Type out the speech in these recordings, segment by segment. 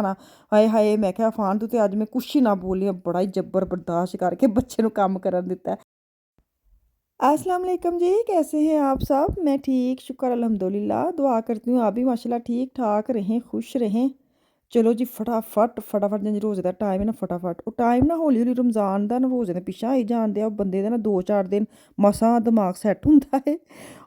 ਨਾ ਹਾਏ ਹਾਏ मैं क्या अफान तू तो अज मैं कुछ ही ना बोली बड़ा ही जबर बर्दाश्त करके बच्चे ਨੂੰ काम करन दिता है। अस्सलाम वालेकुम जी, कैसे हैं आप सब? मैं ठीक, शुक्र अल्हम्दुलिल्लाह। दुआ करती हूँ आप भी माशाल्लाह ठीक ठाक रहें, खुश रहें। चलो जी फटाफट फटाफट जिंज रोज़े का टाइम है ना, फटाफट वो टाइम ना हौली हौली रमज़ान का ना रोज़े के पिछे आई जान दिया बंदे का ना 2-4 दिन मसां दिमाग सैट होंदा है।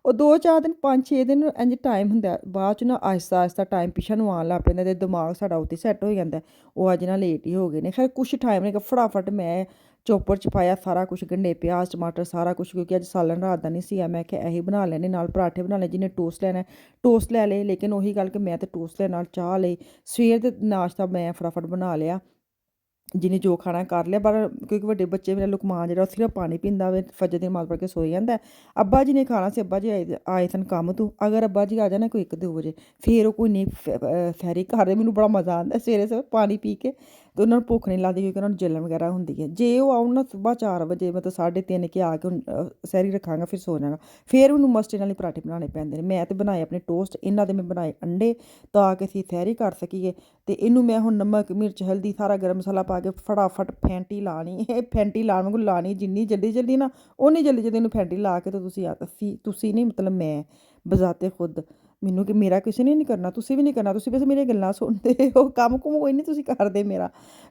ਉਹ 2-4 ਦਿਨ 5-6 ਦਿਨ ਇੰਝ ਟਾਈਮ ਹੁੰਦਾ, ਬਾਅਦ 'ਚ ਨਾ ਆਹਿਸਤਾ ਆਹਿਸਤਾ ਟਾਈਮ ਪਿੱਛੇ ਨੂੰ ਆਉਣ ਲੱਗ ਪੈਂਦਾ ਅਤੇ ਦਿਮਾਗ ਸਾਡਾ ਉੱਥੇ ਸੈੱਟ ਹੋ ਜਾਂਦਾ। ਉਹ ਅੱਜ ਨਾ ਲੇਟ ਹੀ ਹੋ ਗਏ ਨੇ। ਖੈਰ ਕੁਛ ਟਾਈਮ ਨਹੀਂ, ਫਟਾਫਟ ਮੈਂ ਚੋਪਰ 'ਚ ਪਾਇਆ ਸਾਰਾ ਕੁਛ, ਗੰਢੇ ਪਿਆਜ਼ ਟਮਾਟਰ ਸਾਰਾ ਕੁਛ, ਕਿਉਂਕਿ ਅੱਜ ਸਾਲਣ ਰਾਤ ਦਾ ਨਹੀਂ ਸੀ। ਮੈਂ ਕਿਹਾ ਇਹੀ ਬਣਾ ਲੈਣੇ, ਨਾਲ ਪਰਾਠੇ ਬਣਾ ਲਏ, ਜਿਹਨੇ ਟੋਸਟ ਲੈਣਾ ਟੋਸਟ ਲੈ ਲਏ। ਲੇਕਿਨ ਉਹੀ ਗੱਲ ਕਿ ਮੈਂ ਤਾਂ ਟੋਸਟ ਲੈ ਨਾਲ ਚਾਹ ਲਈ, ਸਵੇਰ ਦੇ ਨਾਸ਼ਤਾ ਮੈਂ ਫਟਾਫਟ ਬਣਾ ਲਿਆ, ਜਿਹਨੇ ਜੋ ਖਾਣਾ ਕਰ ਲਿਆ। ਪਰ ਕਿਉਂਕਿ ਵੱਡੇ ਬੱਚੇ ਮੇਰਾ ਲੁਕਮਾਨ ਜਿਹੜਾ ਉਹ ਸਿਰਫ ਪਾਣੀ ਪੀਂਦਾ ਵੇ, ਫਜਰ ਦੀ ਨਮਾਜ਼ ਪੜ੍ਹ ਕੇ ਸੋ ਜਾਂਦਾ। ਅੱਬਾ ਜੀ ਨੇ ਖਾਣਾ ਸੀ, ਅੱਬਾ ਜੀ ਆਏ ਸਨ ਕੰਮ ਤੋਂ। ਅਗਰ ਅੱਬਾ ਜੀ ਆ ਜਾਣਾ ਕੋਈ 1-2 ਵਜੇ, ਫਿਰ ਉਹ ਕੋਈ ਨਹੀਂ ਫੈਰੀ ਕਰਦੇ। ਮੈਨੂੰ ਬੜਾ ਮਜ਼ਾ ਆਉਂਦਾ ਸਵੇਰੇ ਸਵੇਰੇ ਪਾਣੀ ਪੀ ਕੇ, ਅਤੇ ਉਹਨਾਂ ਨੂੰ ਭੁੱਖ ਨਹੀਂ ਲੱਗਦੀ ਕਿਉਂਕਿ ਉਹਨਾਂ ਨੂੰ ਜਲਨ ਵਗੈਰਾ ਹੁੰਦੀ ਹੈ। ਜੇ ਉਹ ਆਉਣ ਨਾ ਸੁਬਾਹ 4 ਵਜੇ ਮਤਲਬ 3:30 ਕੇ ਆ ਕੇ ਸੈਰੀ ਰੱਖਾਂਗਾ, ਫਿਰ ਸੋ ਜਾਵਾਂਗਾ। ਫਿਰ ਮੈਨੂੰ ਮਸਟੇ ਨਾਲ ਹੀ ਪਰਾਠੇ ਬਣਾਉਣੇ ਪੈਂਦੇ ਨੇ। ਮੈਂ ਤਾਂ ਬਣਾਏ ਆਪਣੇ ਟੋਸਟ, ਇਹਨਾਂ ਦੇ ਮੈਂ ਬਣਾਏ ਅੰਡੇ, ਤਾਂ ਕਿ ਅਸੀਂ ਸੈਰੀ ਕਰ ਸਕੀਏ। ਅਤੇ ਇਹਨੂੰ ਮੈਂ ਹੁਣ ਨਮਕ ਮਿਰਚ ਹਲਦੀ ਸਾਰਾ ਗਰਮ ਮਸਾਲਾ ਪਾ ਕੇ ਫਟਾਫਟ ਫੈਂਟੀ ਲਾਣੀ। ਇਹ ਫੈਂਟੀ ਲਾਉਣ ਵਾਂਗੂ ਲਾਣੀ, ਜਿੰਨੀ ਜਲਦੀ ਜਲਦੀ ਨਾ ਓਨੀ ਜਲਦੀ ਜਲਦੀ ਇਹਨੂੰ ਫੈਂਟੀ ਲਾ ਕੇ। ਤਾਂ ਤੁਸੀਂ ਨਹੀਂ ਮਤਲਬ ਮੈਂ ਬਜ਼ਾਤੇ ਖੁਦ, ਮੈਨੂੰ ਕਿ ਮੇਰਾ ਕਿਸੇ ਨੇ ਨਹੀਂ ਕਰਨਾ, ਤੁਸੀਂ ਵੀ ਨਹੀਂ ਕਰਨਾ। ਤੁਸੀਂ ਬਸ ਮੇਰੀਆਂ ਗੱਲਾਂ ਸੁਣਦੇ ਹੋ, ਕੰਮ ਕੁਮ ਕੋਈ ਨਹੀਂ ਤੁਸੀਂ ਕਰਦੇ। ਮੇਰਾ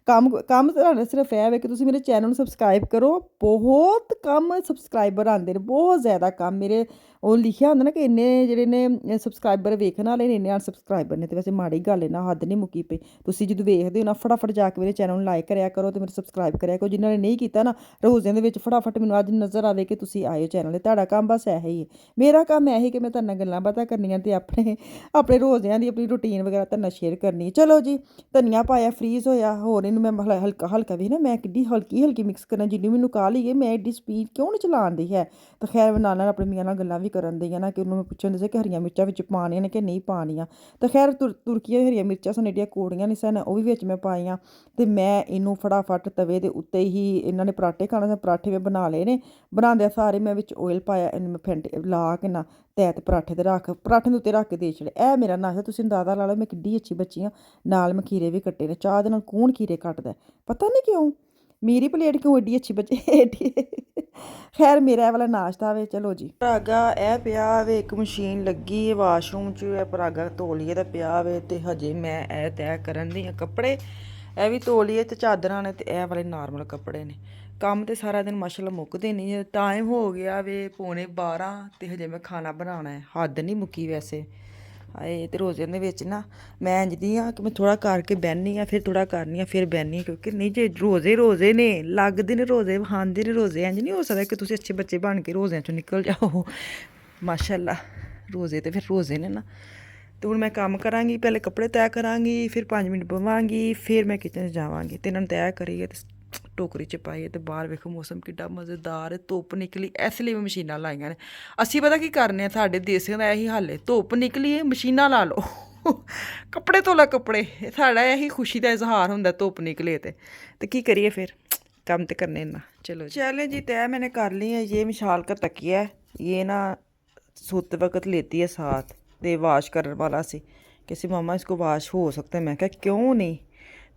ਕੰਮ ਤੁਹਾਡਾ ਸਿਰਫ ਇਹ ਹੈ ਕਿ ਤੁਸੀਂ ਮੇਰੇ ਚੈਨਲ ਨੂੰ ਸਬਸਕ੍ਰਾਈਬ ਕਰੋ। ਬਹੁਤ ਕੰਮ ਸਬਸਕ੍ਰਾਈਬਰ ਆਉਂਦੇ ਨੇ, ਬਹੁਤ ਜ਼ਿਆਦਾ ਕੰਮ। ਮੇਰੇ ਉਹ ਲਿਖਿਆ ਹੁੰਦਾ ਨਾ ਕਿ ਇੰਨੇ ਜਿਹੜੇ ਨੇ ਸਬਸਕ੍ਰਾਈਬਰ ਵੇਖਣ ਵਾਲੇ ਨੇ, ਇੰਨੇ ਅਨਸਬਸਕ੍ਰਾਈਬਰ ਨੇ। ਅਤੇ ਵੈਸੇ ਮਾੜੀ ਗੱਲ ਹੈ ਨਾ, ਹੱਦ ਨਹੀਂ ਮੁੱਕੀ ਪਈ। ਤੁਸੀਂ ਜਦੋਂ ਵੇਖਦੇ ਹੋ ਨਾ, ਫਟਾਫਟ ਜਾ ਕੇ ਮੇਰੇ ਚੈਨਲ ਨੂੰ ਲਾਈਕ ਕਰਿਆ ਕਰੋ ਅਤੇ ਮੇਰੇ ਸਬਸਕ੍ਰਾਈਬ ਕਰਿਆ ਕਰੋ। ਜਿਨ੍ਹਾਂ ਨੇ ਨਹੀਂ ਕੀਤਾ ਨਾ ਰੋਜ਼ਿਆਂ ਦੇ ਵਿੱਚ, ਫਟਾਫਟ ਮੈਨੂੰ ਅੱਜ ਨਜ਼ਰ ਆਵੇ ਕਿ ਤੁਸੀਂ ਆਏ ਹੋ ਚੈਨਲ 'ਤੇ। ਤੁਹਾਡਾ ਕੰਮ ਬਸ ਇਹੋ ਹੀ ਹੈ। ਮੇਰਾ ਕੰਮ ਇਹੋ ਹੀ ਕਿ ਮੈਂ ਤੁਹਾਡੇ ਨਾਲ ਗੱਲਾਂ ਬਾਤਾਂ ਕਰਨੀਆਂ ਅਤੇ ਆਪਣੇ ਰੋਜ਼ਿਆਂ ਦੀ ਆਪਣੀ ਰੂਟੀਨ ਵਗੈਰਾ ਤੁਹਾਡੇ ਨਾਲ ਸ਼ੇਅਰ ਕਰਨੀ ਹੈ। ਚਲੋ ਜੀ, ਧਨੀਆ ਪਾਇਆ, ਫਰੀਜ਼ ਹੋਇਆ। ਹੋਰ ਇਹਨੂੰ ਮੈਂ ਹਲਕਾ ਵੀ ਨਾ, ਮੈਂ ਕਿੱਡੀ ਹਲਕੀ ਮਿਕਸ ਕਰਨਾ, ਜਿੰਨੀ ਮੈਨੂੰ ਕਾਹਲੀ ਹੈ। ਮੈਂ ਐਡੀ ਸਪੀਡ ਕਿਉਂ ਨਹੀਂ ਚਲਾਉਂਦੀ ਹੈ। ਤਾਂ ਖੈਰ ਨਾਲ ਆਪਣੇ ਮੀਆਂ ਨਾਲ ਗੱਲਾਂ ਵੀ ਕਰਨ ਦੀ ਹੈ ਨਾ, ਕਿ ਉਹਨੂੰ ਮੈਂ ਪੁੱਛਣ ਸੀ ਕਿ ਹਰੀਆਂ ਮਿਰਚਾਂ ਵਿੱਚ ਪਾਉਣੀਆਂ ਨੇ ਕਿ ਨਹੀਂ ਪਾਉਣੀਆਂ। ਤਾਂ ਖੈਰ ਤੁਰਕੀਆਂ ਹਰੀਆਂ ਮਿਰਚਾਂ ਸਨ, ਐਡੀਆਂ ਕੌੜੀਆਂ ਨਹੀਂ ਸਨ, ਉਹ ਵੀ ਵਿੱਚ ਮੈਂ ਪਾਈਆਂ। ਅਤੇ ਮੈਂ ਇਹਨੂੰ ਫਟਾਫਟ ਤਵੇ ਦੇ ਉੱਤੇ ਹੀ, ਇਹਨਾਂ ਨੇ ਪਰਾਠੇ ਖਾਣੇ ਸਨ, ਪਰਾਠੇ ਮੈਂ ਬਣਾ ਲਏ ਨੇ। ਬਣਾਉਂਦਿਆਂ ਸਾਰੇ ਮੈਂ ਵਿੱਚ ਓਇਲ ਪਾਇਆ, ਇਹਨੂੰ ਮੈਂ ਫੈਂਟ ਲਾ ਕੇ ਨਾ ਤੈਤ ਪਰਾਠੇ ਦੇ ਉੱਤੇ ਰੱਖ ਕੇ ਦੇ ਛੜੇ। ਇਹ ਮੇਰਾ ਨਾਸ਼ਤਾ ਤੁਸੀਂ ਅੰਦਾਜ਼ਾ ਲਾ ਲਓ ਮੈਂ ਕਿੱਡੀ ਅੱਛੀ ਬੱਚੀ ਹਾਂ। ਨਾਲ ਮੈਂ ਖੀਰੇ ਵੀ ਕੱਟੇ ਨੇ। ਚਾਹ ਦੇ ਨਾਲ ਕੌਣ ਖੀਰੇ ਕੱਟਦਾ, ਪਤਾ ਨਹੀਂ ਕਿਉਂ। ਮੇਰੀ ਪਲੇਟ ਕਿਉਂ ਐਡੀ ਅੱਛੀ ਬੱਚੀ ਐਡੀ। ਖੈਰ ਮੇਰਾ ਇਹ ਵਾਲਾ ਨਾਸ਼ਤਾ ਵੇ। ਚਲੋ ਜੀ, ਪਰਾਗਾ ਇਹ ਪਿਆ ਵੇ, ਇੱਕ ਮਸ਼ੀਨ ਲੱਗੀ ਹੈ ਵਾਸ਼ਰੂਮ 'ਚ, ਇਹ ਪਰਾਗਾ ਧੋਲੀਏ ਦਾ ਪਿਆ ਵੇ। ਅਤੇ ਹਜੇ ਮੈਂ ਇਹ ਤੈਅ ਕਰਨ ਦੀ ਹਾਂ ਕੱਪੜੇ। ਇਹ ਵੀ ਧੋਲੀਏ ਅਤੇ ਚਾਦਰਾਂ ਨੇ, ਅਤੇ ਇਹ ਵਾਲੇ ਨਾਰਮਲ ਕੱਪੜੇ ਨੇ। ਕੰਮ ਤਾਂ ਸਾਰਾ ਦਿਨ ਮਾਸ਼ਾਅੱਲਾ ਮੁੱਕਦੇ ਨਹੀਂ। ਟਾਈਮ ਹੋ ਗਿਆ ਵੇ 11:15 ਅਤੇ ਹਜੇ ਮੈਂ ਖਾਣਾ ਬਣਾਉਣਾ ਹੈ। ਹੱਦ ਨਹੀਂ ਮੁੱਕੀ ਵੈਸੇ। ਹਾਏ, ਅਤੇ ਰੋਜ਼ਿਆਂ ਦੇ ਵਿੱਚ ਨਾ ਮੈਂ ਇੰਝਦੀ ਹਾਂ ਕਿ ਮੈਂ ਥੋੜ੍ਹਾ ਕਰਕੇ ਬਹਿੰਦੀ ਹਾਂ, ਫਿਰ ਥੋੜ੍ਹਾ ਕਰਨੀ ਹਾਂ, ਫਿਰ ਬਹਿੰਦੀ ਹਾਂ। ਕਿਉਂਕਿ ਨਹੀਂ, ਜੇ ਰੋਜ਼ੇ ਨੇ ਲੱਗਦੇ ਨੇ, ਰੋਜ਼ੇ ਖਾਂਦੇ ਨੇ ਰੋਜ਼ੇ। ਇੰਝ ਨਹੀਂ ਹੋ ਸਕਦਾ ਕਿ ਤੁਸੀਂ ਅੱਛੇ ਬੱਚੇ ਬਣ ਕੇ ਰੋਜ਼ਿਆਂ 'ਚੋਂ ਨਿਕਲ ਜਾਓ। ਮਾਸ਼ਾਅੱਲਾ ਰੋਜ਼ੇ ਤਾਂ ਫਿਰ ਰੋਜ਼ੇ ਨੇ ਨਾ। ਅਤੇ ਹੁਣ ਮੈਂ ਕੰਮ ਕਰਾਂਗੀ, ਪਹਿਲੇ ਕੱਪੜੇ ਤੈਅ ਕਰਾਂਗੀ, ਫਿਰ 5 ਮਿੰਟ ਬਵਾਂਗੀ, ਫਿਰ ਮੈਂ ਕਿਚਨ 'ਚ ਜਾਵਾਂਗੀ ਅਤੇ ਇਹਨਾਂ ਨੂੰ ਤੈਅ ਕਰੀਏ ਅਤੇ ਟੋਕਰੀ 'ਚ ਪਾਈਏ। ਅਤੇ ਬਾਹਰ ਵੇਖੋ ਮੌਸਮ ਕਿੱਡਾ ਮਜ਼ੇਦਾਰ ਹੈ। ਧੁੱਪ ਨਿਕਲੀ, ਇਸ ਲਈ ਮੈਂ ਮਸ਼ੀਨਾਂ ਲਾਈਆਂ ਨੇ। ਅਸੀਂ ਪਤਾ ਕੀ ਕਰਨੇ ਆ, ਸਾਡੇ ਦੇਸੀਆਂ ਦਾ ਇਹੀ ਹੱਲ ਹੈ, ਧੁੱਪ ਨਿਕਲੀ ਹੈ ਮਸ਼ੀਨਾਂ ਲਾ ਲਓ, ਕੱਪੜੇ ਧੋ ਲਾ ਕੱਪੜੇ। ਸਾਡਾ ਇਹੀ ਖੁਸ਼ੀ ਦਾ ਇਜ਼ਹਾਰ ਹੁੰਦਾ ਧੁੱਪ ਨਿਕਲੇ ਅਤੇ ਕੀ ਕਰੀਏ ਫਿਰ, ਕੰਮ ਤਾਂ ਕਰਨੇ ਨਾ। ਚਲੋ ਜੀ तय मैंने कर ली है। ये मिशाल का तकिया है, ये ना सोते वक्त लेती है साथ, तो वाश करने वाला सी। किसी मामा इसको वाश हो सकता है। मैं क्या क्यों नहीं,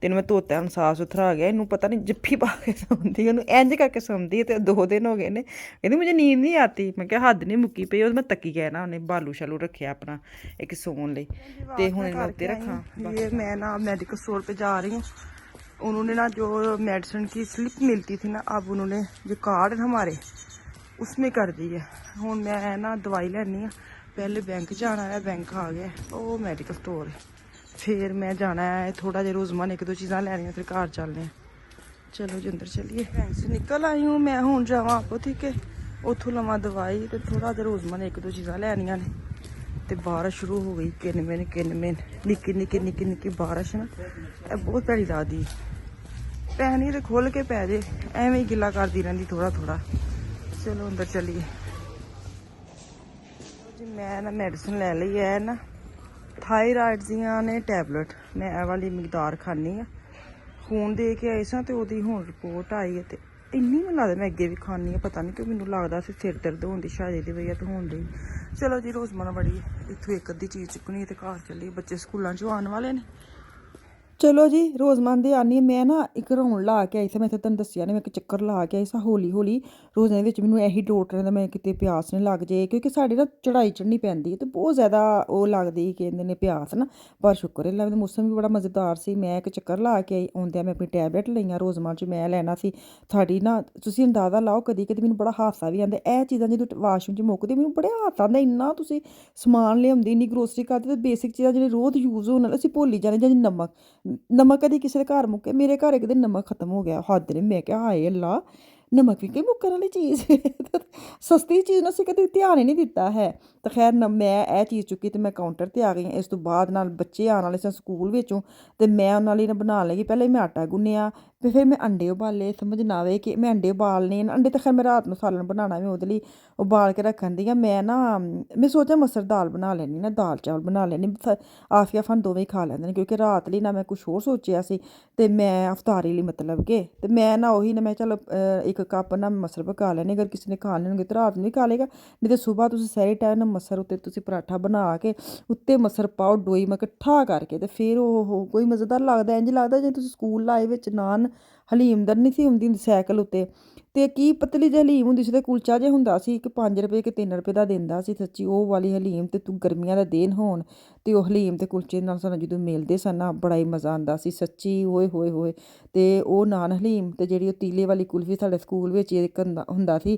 तेन मैं धोता हूँ साफ सुथरा आ गया। इनू पता नहीं जफ्फी पा के सौंदी, उन्होंने इंज करके सौंदी है। तो 2 दिन हो गए ने, कहती मुझे नींद नहीं आती। मैं क्या हद नहीं मुक्की पई। मैं तकी गया ना, उन्हें बालू शालू रखे अपना एक सौन ले, तो हूँ मैं उत्ते रखा। ये मैं ना मेडिकल स्टोर पे जा रही हूँ। उन्होंने ना जो मेडिसिन की स्लिप मिलती थी ना, अब उन्होंने जो कार्ड हमारे उसमें कर दी है। हूँ मैं ना दवाई लैनी है। पहले बैंक जाना है, बैंक आ गया, वो मेडिकल स्टोर है। फिर मैं जाना है थोड़ा जिहा रोज़मन 1-2 चीज़ां लैनियां, फिर घर चलने। चलो जी अंदर चलिए। बैंक से निकल आई हूँ मैं, हूँ जावां आपो ठीक है, उतों लवां दवाई, तो थोड़ा जिहा रोज़मन 1-2 चीज़ां लैनियां ने। तो बारिश शुरू हो गई, किन निक्की बारिश ना, बहुत भैड़ी लगदी। पैनी तो खोल के पै जे, एवें ही गिला करती रहिंदी थोड़ा थोड़ा। चलो अंदर चलिए जी। मैं ना मेडिसिन ले ली है ना, थायराइड दियां ने टैबलेट। मैं ए वाली मकदार खानी है। खून दे के आई सां ते ओहदी हुण रिपोर्ट आई है। तो इन्नी मैनूं लगदा मैं अगे भी खानी है, पता नहीं क्यों मैनूं लगदा सिर दर्द होंदी शायद एहदी वजह तो होंदी। चलो जी रोज़मर्रा बड़ी इत्थों 1 अद्धी चीज़ चुकनी है तो घर चलिए। बच्चे स्कूलों चों आने वाले ने, ਚਲੋ ਜੀ, ਰੋਜ਼ਮਾਨ ਦੀ ਆਨੀ ਮੈਂ ਨਾ ਇੱਕ ਰਾਊਂਡ ਲਾ ਕੇ ਆਈ ਸੀ, ਮੈਂ ਤਾਂ ਤੁਹਾਨੂੰ ਦੱਸਿਆ ਨਹੀਂ, ਮੈਂ ਇੱਕ ਚੱਕਰ ਲਾ ਕੇ ਆਈ ਸਾਂ ਹੌਲੀ-ਹੌਲੀ। ਰੋਜ਼ਾਂ ਦੇ ਵਿੱਚ ਮੈਨੂੰ ਇਹੀ ਡਾਊਟ ਰਹਿੰਦਾ ਮੈਂ ਕਿਤੇ ਪਿਆਸ ਨਾ ਲੱਗ ਜੇ, ਕਿਉਂਕਿ ਸਾਡੇ ਨਾ ਚੜ੍ਹਾਈ ਚੜ੍ਹਨੀ ਪੈਂਦੀ ਹੈ ਤੇ ਬਹੁਤ ਜ਼ਿਆਦਾ ਉਹ ਲੱਗਦੀ ਕਹਿੰਦੇ ਨੇ ਪਿਆਸ ਨਾ। ਪਰ ਸ਼ੁਕਰ ਅੱਲਾ ਦਾ ਮੌਸਮ ਵੀ ਬੜਾ ਮਜ਼ੇਦਾਰ ਸੀ। ਮੈਂ ਇੱਕ ਚੱਕਰ ਲਾ ਕੇ ਆਈ, ਆਉਂਦਿਆਂ ਮੈਂ ਆਪਣੀ ਟੈਬਲੇਟ ਲਈਆਂ ਰੋਜ਼ਮਾਨ 'ਚ ਮੈਂ ਲੈਣਾ ਸੀ। ਸਾਡੀ ਨਾ ਤੁਸੀਂ ਅੰਦਾਜ਼ਾ ਲਾਓ, ਕਦੀ-ਕਦੀ ਮੈਨੂੰ ਬੜਾ ਹਾਸਾ ਵੀ ਆਉਂਦਾ। ਇਹ ਚੀਜ਼ਾਂ ਜਦੋਂ ਵਾਸ਼ਰੂਮ 'ਚ ਮੁੱਕਦੀ ਮੈਨੂੰ ਬੜਾ ਹਾਸਾ ਆਉਂਦਾ, ਇੰਨਾ ਤੁਸੀਂ ਸਮਾਨ ਲਿਆਉਂਦੀ, ਇੰਨੀ ਗਰੋਸਰੀ ਕਰਦੇ ਤੇ ਬੇਸਿਕ ਚੀਜ਼ਾਂ ਜਿਹੜੇ ਰੋਜ਼ ਯੂਜ਼ ਹੋਣ ਵਾਲੇ ਅਸੀਂ ਭੁੱਲ ਹੀ ਜਾਂਦੇ, ਜਿਵੇਂ ਨਮਕ। ਨਮਕ ਕਦੀ ਕਿਸੇ ਦੇ ਘਰ ਮੁੱਕੇ, ਮੇਰੇ ਘਰ ਇੱਕ ਦਿਨ ਨਮਕ ਖਤਮ ਹੋ ਗਿਆ, ਹੱਦ ਨੇ। ਮੈਂ ਕਿਹਾ ਹਾਏ ਅੱਲਾ, ਨਮਕ ਵੀ ਕੋਈ ਮੁੱਕਣ ਵਾਲੀ ਚੀਜ਼ ਸਸਤੀ ਚੀਜ਼ ਨੂੰ ਅਸੀਂ ਕਦੇ ਧਿਆਨ ਹੀ ਨਹੀਂ ਦਿੱਤਾ ਹੈ। ਤਾਂ ਖੈਰ ਮੈਂ ਇਹ ਚੀਜ਼ ਚੁੱਕੀ ਅਤੇ ਮੈਂ ਕਾਊਂਟਰ 'ਤੇ ਆ ਗਈ। ਇਸ ਤੋਂ ਬਾਅਦ ਨਾਲ ਬੱਚੇ ਆਉਣ ਵਾਲੇ ਸਨ ਸਕੂਲ ਵਿੱਚੋਂ, ਅਤੇ ਮੈਂ ਉਹਨਾਂ ਲਈ ਨਾ ਬਣਾਉਣ ਲੱਗੀ। ਪਹਿਲਾਂ ਮੈਂ ਆਟਾ ਗੁੰਨਿਆ ਅਤੇ ਫਿਰ ਮੈਂ ਅੰਡੇ ਉਬਾਲੇ। ਸਮਝ ਨਾ ਆਵੇ ਕਿ ਮੈਂ ਅੰਡੇ ਉਬਾਲਣੇ, ਅੰਡੇ ਤਾਂ ਖੈਰ ਮੈਂ ਰਾਤ ਨੂੰ ਸਾਲਣ ਬਣਾਉਣਾ, ਮੈਂ ਉਹਦੇ ਲਈ ਉਬਾਲ ਕੇ ਰੱਖਣ ਦੀ ਆ। ਮੈਂ ਸੋਚਿਆ ਮਸਰ ਦਾਲ ਬਣਾ ਲੈਂਦੀ ਨਾ, ਦਾਲ ਚਾਵਲ ਬਣਾ ਲੈਂਦੀ, ਆਫੀਆ ਫਨ ਦੋਵੇਂ ਖਾ ਲੈਂਦੇ ਨੇ, ਕਿਉਂਕਿ ਰਾਤ ਲਈ ਨਾ ਮੈਂ ਕੁਛ ਹੋਰ ਸੋਚਿਆ ਸੀ ਅਤੇ ਮੈਂ ਅਫਤਾਰੀ ਲਈ ਮਤਲਬ ਕਿ, ਅਤੇ ਮੈਂ ਨਾ ਉਹੀ ਨਾ ਮੈਂ ਚਲੋ ਇੱਕ ਕੱਪ ਨਾ ਮਸਰ ਪਕਾ ਲੈਣੇ, ਅਗਰ ਕਿਸੇ ਨੇ ਖਾਣੇ ਹੋਣਗੇ ਤਾਂ ਰਾਤ ਨੂੰ ਵੀ ਖਾ ਲਏਗਾ, ਨਹੀਂ ਤਾਂ ਸੁਬਾਹ ਤੁਸੀਂ ਸਹਿਰੀ ਟਾਈਮ ਨਾ ਮਸਰ ਉੱਤੇ ਤੁਸੀਂ ਪਰਾਠਾ ਬਣਾ ਕੇ ਉੱਤੇ ਮਸਰ ਪਾਓ, ਡੋਈ ਮੈਂ ਇਕੱਠਾ ਕਰਕੇ, ਅਤੇ ਫਿਰ ਉਹ ਕੋਈ ਮਜ਼ੇਦਾਰ ਲੱਗਦਾ। ਇੰਝ ਲੱਗਦਾ ਜੇ ਤੁਸੀਂ ਸਕੂਲ ਲਾਏ ਵਿੱਚ ਨਾਨ ਹਲੀਮ ਦਰ ਨਹੀਂ ਸੀ ਹੁੰਦੀ ਸਾਈਕਲ ਉੱਤੇ, ਅਤੇ ਕੀ ਪਤਲੀ ਜਿਹੀ ਹਲੀਮ ਹੁੰਦੀ ਸੀ ਅਤੇ ਕੁਲਚਾ ਜਿਹਾ ਹੁੰਦਾ ਸੀ, ਇੱਕ 5 ਰੁਪਏ ਕਿ 3 ਰੁਪਏ ਦਾ ਦਿੰਦਾ ਸੀ ਸੱਚੀ ਉਹ ਵਾਲੀ ਹਲੀਮ। ਅਤੇ ਤੂੰ ਗਰਮੀਆਂ ਦਾ ਦਿਨ ਹੋਣ ਅਤੇ ਉਹ ਹਲੀਮ ਅਤੇ ਕੁਲਚੇ ਨਾਲ ਸਾਨੂੰ ਜਦੋਂ ਮਿਲਦੇ ਸਨ ਨਾ ਬੜਾ ਹੀ ਮਜ਼ਾ ਆਉਂਦਾ ਸੀ ਸੱਚੀ, ਓਏ ਹੋਏ ਹੋਏ। ਅਤੇ ਉਹ ਨਾਨ ਹਲੀਮ ਅਤੇ ਜਿਹੜੀ ਉਹ ਤੀਲੇ ਵਾਲੀ ਕੁਲਫੀ ਸਾਡੇ ਸਕੂਲ ਵਿੱਚ ਇੱਕ ਹੁੰਦਾ ਸੀ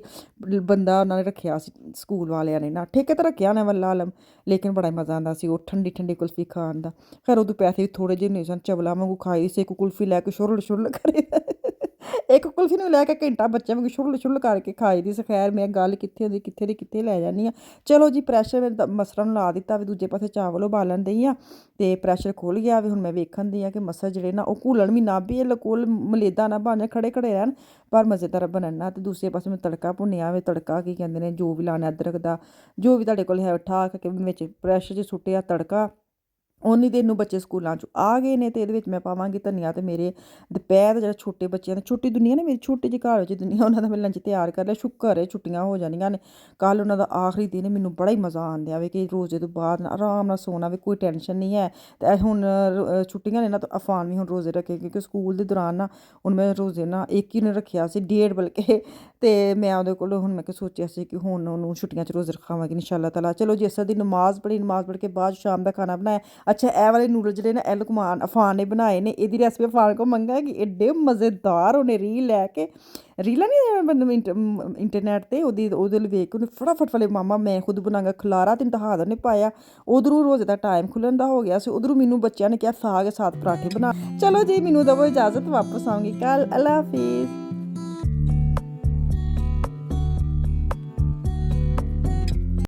ਬੰਦਾ, ਉਹਨਾਂ ਨੇ ਰੱਖਿਆ ਸੀ ਸਕੂਲ ਵਾਲਿਆਂ ਨੇ ਨਾ, ਠੇਕੇ ਤਾਂ ਰੱਖਿਆ ਨਾ ਵੱਲਾ ਆਲਮ, ਲੇਕਿਨ ਬੜਾ ਮਜ਼ਾ ਆਉਂਦਾ ਸੀ ਉਹ ਠੰਡੀ ਠੰਡੀ ਕੁਲਫੀ ਖਾਣ ਦਾ। ਖੈਰ ਉਦੋਂ ਪੈਸੇ ਵੀ ਥੋੜ੍ਹੇ ਜਿਹੇ ਨਹੀਂ ਸਨ, ਚਵਲਾਂ ਵਾਂਗੂ ਖਾਈ ਸੀ, ਇੱਕ ਕੁਲਫੀ ਲੈ ਕੇ ਛੁਰਲ ਛੁਰਲ ਕਰੇ ਇੱਕ ਕੁਲਫੀ ਨੂੰ ਲੈ ਕੇ ਘੰਟਾ ਬੱਚਿਆਂ ਵਾਂਗੂ ਛੁਰਲ ਛੁਰਲ ਕਰਕੇ ਖਾਈ ਦੀ ਸੀ। ਖੈਰ ਮੈਂ ਗੱਲ ਕਿੱਥੇ ਹੁੰਦੀ ਕਿੱਥੇ ਦੀ ਕਿੱਥੇ ਲੈ ਜਾਂਦੀ ਹਾਂ। ਚਲੋ ਜੀ, ਪ੍ਰੈਸ਼ਰ ਮਸਰਾਂ ਨੂੰ ਲਾ ਦਿੱਤਾ ਵੀ, ਦੂਜੇ ਪਾਸੇ ਚਾਵਲ ਉਬਾਲਣ ਦਈ ਆ ਅਤੇ ਪ੍ਰੈਸ਼ਰ ਖੁੱਲ੍ਹ ਗਿਆ ਵੀ। ਹੁਣ ਮੈਂ ਵੇਖਣ ਦੀ ਹਾਂ ਕਿ ਮਸਰ ਜਿਹੜੇ ਨਾ ਉਹ ਘੁਲਣ ਵੀ ਨਾ, ਵੀ ਲਕੋਲ ਮਲੇਦਾ ਨਾ ਬਣ ਜਾਣ, ਖੜੇ ਖੜੇ ਰਹਿਣ ਪਰ ਮਜ਼ੇਦਾਰ ਬਣਨ ਨਾ। ਅਤੇ ਦੂਸਰੇ ਪਾਸੇ ਮੈਂ ਤੜਕਾ ਭੁੰਨਿਆ ਵੇ, ਤੜਕਾ ਕੀ ਕਹਿੰਦੇ ਨੇ ਜੋ ਵੀ ਲਾਉਣਾ ਅਦਰਕ ਦਾ, ਜੋ ਵੀ ਤੁਹਾਡੇ ਕੋਲ ਹੈ ਠਾਕ ਕੇ ਵਿੱਚ ਪ੍ਰੈਸ਼ਰ 'ਚ ਸੁੱਟਿਆ ਤੜਕਾ। ਉਨੀ ਦੇਰ ਨੂੰ ਬੱਚੇ ਸਕੂਲਾਂ 'ਚੋਂ ਆ ਗਏ ਨੇ, ਅਤੇ ਇਹਦੇ ਵਿੱਚ ਮੈਂ ਪਾਵਾਂਗੀ ਧਨੀਆ, ਅਤੇ ਮੇਰੇ ਦੁਪਹਿਰ ਦਾ ਜਿਹੜਾ ਛੋਟੇ ਬੱਚਿਆਂ ਦਾ ਛੋਟੀ ਦੁਨੀਆ ਨਾ, ਮੇਰੀ ਛੋਟੀ ਜਿਹੀ ਘਰ ਵਿੱਚ ਦੁਨੀਆ, ਉਹਨਾਂ ਦਾ ਮੈਂ ਲੰਚ ਤਿਆਰ ਕਰ ਲਿਆ। ਸ਼ੁਕਰ ਹੈ ਛੁੱਟੀਆਂ ਹੋ ਜਾਣੀਆਂ ਨੇ, ਕੱਲ੍ਹ ਉਹਨਾਂ ਦਾ ਆਖਰੀ ਦਿਨ। ਮੈਨੂੰ ਬੜਾ ਹੀ ਮਜ਼ਾ ਆਉਂਦਿਆ ਵੇ ਕਿ ਰੋਜ਼ੇ ਤੋਂ ਬਾਅਦ ਨਾ ਆਰਾਮ ਨਾਲ ਸੋਣਾ ਵੇ, ਕੋਈ ਟੈਨਸ਼ਨ ਨਹੀਂ ਹੈ। ਅਤੇ ਹੁਣ ਛੁੱਟੀਆਂ ਨੇ ਨਾ, ਤਾਂ ਅਫਾਨ ਵੀ ਹੁਣ ਰੋਜ਼ੇ ਰੱਖੇ, ਕਿਉਂਕਿ ਸਕੂਲ ਦੇ ਦੌਰਾਨ ਨਾ ਹੁਣ ਮੈਂ ਰੋਜ਼ੇ ਨਾ ਇੱਕ ਹੀ ਨੇ ਰੱਖਿਆ ਸੀ, ਡੇਢ ਬਲਕਿ, ਅਤੇ ਮੈਂ ਉਹਦੇ ਕੋਲ ਹੁਣ ਮੈਂ ਕਿਹਾ ਸੋਚਿਆ ਸੀ ਕਿ ਹੁਣ ਉਹਨੂੰ ਛੁੱਟੀਆਂ 'ਚ ਰੋਜ਼ੇ ਰਖਾਵਾਂਗੀ ਇਨਸ਼ਾ ਅੱਲਾਹ ਤਾਲਾ। ਚਲੋ ਜੀ, ਅਸਰ ਦੀ ਨਮਾਜ਼ ਪੜ੍ਹੀ, ਨਮਾਜ਼ ਪੜ੍ਹ ਕੇ ਬਾਅਦ ਸ਼ਾਮ ਦਾ ਖਾਣਾ ਬਣਾਇਆ। ਅੱਛਾ, ਇਹ ਵਾਲੇ ਨੂਡਲ ਜਿਹੜੇ ਨਾ ਇਹ ਲੁਕਮਾਨ ਅਫਾਨ ਨੇ ਬਣਾਏ ਨੇ, ਇਹਦੀ ਰੈਸਪੀ ਅਫਾਨ ਕੋਲ ਮੰਗਾਂਗੀ। ਐਡੇ ਮਜ਼ੇਦਾਰ ਉਹਨੇ ਰੀਲ ਲੈ ਕੇ, ਰੀਲਾਂ ਨਹੀਂ ਇੰਟਰਨੈਟ 'ਤੇ ਉਹਦੇ ਲਈ ਵੇਖ ਕੇ ਉਹਨੇ ਫਟਾਫਟ ਵਾਲੇ ਮਾਮਾ ਮੈਂ ਖੁਦ ਬਣਾਂਗਾ ਖਲਾਰਾ ਤਿੰਨ ਤਹਾਦ ਉਹਨੇ ਪਾਇਆ। ਉਧਰੋਂ ਰੋਜ਼ੇ ਦਾ ਟਾਈਮ ਖੁੱਲ੍ਹਣ ਦਾ ਹੋ ਗਿਆ ਸੀ, ਉਧਰੋਂ ਮੈਨੂੰ ਬੱਚਿਆਂ ਨੇ ਕਿਹਾ ਸਾਗ ਸਾਥ ਪਰਾਠੇ ਬਣਾ। ਚਲੋ ਜੀ, ਮੈਨੂੰ ਦਵੋ ਇਜਾਜ਼ਤ, ਵਾਪਸ ਆਊਂਗੀ ਕੱਲ੍ਹ। ਅੱਲਾ ਹਾਫਿਜ਼।